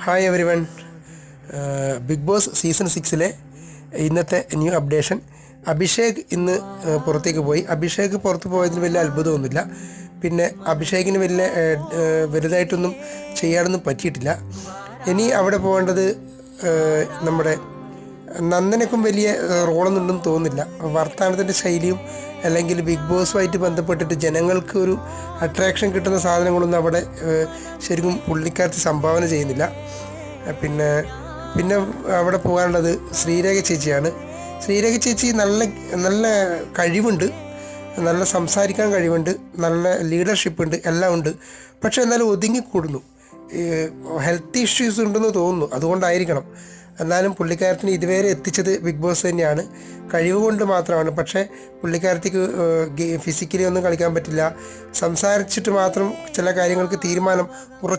Hi everyone. Big Boss season 6 ഇന്നത്തെ new updation. Abhishek ഇന്ന് പുറത്തേക്ക് പോയി. അഭിഷേക് പുറത്ത് പോയതിന് വലിയ അത്ഭുതമൊന്നുമില്ല. പിന്നെ അഭിഷേകിന് വലിയ വലുതായിട്ടൊന്നും ചെയ്യാനൊന്നും പറ്റിയിട്ടില്ല. ഇനി അവിടെ പോകേണ്ടത് നമ്മുടെ നന്ദനക്കും വലിയ റോളൊന്നുണ്ടെന്ന് തോന്നുന്നില്ല. വർത്തമാനത്തിൻ്റെ ശൈലിയും അല്ലെങ്കിൽ ബിഗ് ബോസുമായിട്ട് ബന്ധപ്പെട്ടിട്ട് ജനങ്ങൾക്ക് ഒരു അട്രാക്ഷൻ കിട്ടുന്ന സാധനങ്ങളൊന്നും അവിടെ ശരിക്കും പുള്ളിക്കാരത്തി സംഭാവന ചെയ്യുന്നില്ല. പിന്നെ പിന്നെ അവിടെ പോകാനുള്ളത് ശ്രീരേഖ ചേച്ചിയാണ്. ശ്രീരേഖ ചേച്ചി നല്ല കഴിവുണ്ട്, നല്ല സംസാരിക്കാൻ കഴിവുണ്ട്, നല്ല ലീഡർഷിപ്പ് ഉണ്ട്, എല്ലാം ഉണ്ട്. പക്ഷേ എന്നാലും ഒതുങ്ങിക്കൂടുന്നു. ഹെൽത്ത് ഇഷ്യൂസ് ഉണ്ടെന്ന് തോന്നുന്നു, അതുകൊണ്ടായിരിക്കണം. എന്നാലും പുള്ളിക്കാരത്തിന് ഇതുവരെ എത്തിച്ചത് ബിഗ് ബോസ് തന്നെയാണ്. കഴിവ് കൊണ്ട് മാത്രമാണ്. പക്ഷേ പുള്ളിക്കാരത്തിക്ക് ഫിസിക്കലി ഒന്നും കളിക്കാൻ പറ്റില്ല. സംസാരിച്ചിട്ട് മാത്രം ചില കാര്യങ്ങൾക്ക് തീരുമാനം ഉറച്ച